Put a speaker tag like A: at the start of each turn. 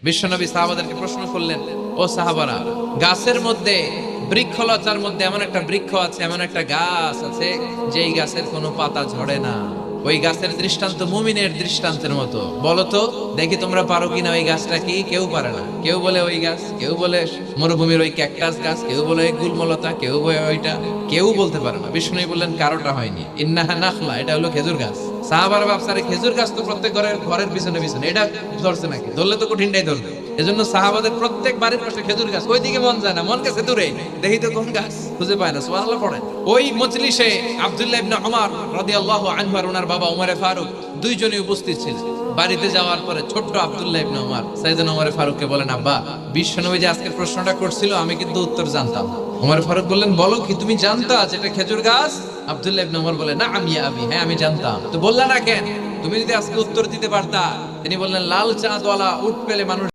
A: বিশ্বনবী সাহাবাদেরকে প্রশ্ন করলেন, ও সাহাবারা, গাছের মধ্যে, বৃক্ষলতার মধ্যে এমন একটা বৃক্ষ আছে, এমন একটা গাছ আছে যেই গাছের কোনো পাতা ঝরে না। ওই গাছের দৃষ্টান্ত মুমিনের দৃষ্টান্তের মতো। বলো তো দেখি তোমরা পারো কিনা ওই গাছটা কি? কেউ পারে না। কেউ বলে ওই গাছ, কেউ বলে মরুভূমির ওই ক্যাকটাস গাছ, কেউ বলে ওই গুলমলতা, কেউ বলে ওইটা, কেউ বলতে পারে না। বিষ্ণু বললেন কারোটা হয়নি। ইন্নাহা নাখলা, এটা হলো খেজুর গাছ। সাহাবারা ভাবছে খেজুর গাছ তো প্রত্যেক ঘরের পিছনে পিছনে, এটা ধরছে নাকি? ধরলে তো কঠিনটাই ধরবে। এজন্য সাহাবাদের প্রত্যেক বাড়ির পাশে খেজুর গাছ। ওইদিকে মন যায় না, মন কাছে দূরে, দেখি তো কোন গাছ, খুঁজে পায় না। সুবহানাল্লাহ পড়েন। ওই মজলিসে আব্দুল্লাহ ইবনে ওমর রাদিয়াল্লাহু আনহু আর ওনার বাবা ওমরে ফারুক দুইজনই উপস্থিত ছিলেন। বাড়িতে যাওয়ার পরে ছোট্ট আব্দুল্লাহ ইবনে ওমর সাইয়েদনা ওমরে ফারুককে বলেন, আব্বা, বিশ্বনবী যে আজকে প্রশ্নটা করছিল আমি কিন্তু উত্তর জানতাম। ওমর ফারুক বললেন, বলো কি, তুমি জানতা যেটা খেজুর গাছ? আব্দুল্লাহ ইবনে ওমর বলেন, না আমি আবি, হ্যাঁ আমি জানতাম। তো বললা না কেন? তুমি যদি আজকে উত্তর দিতে পারতা। তিনি বললেন, লাল চাঁদওয়ালা উট পেলে মানুষ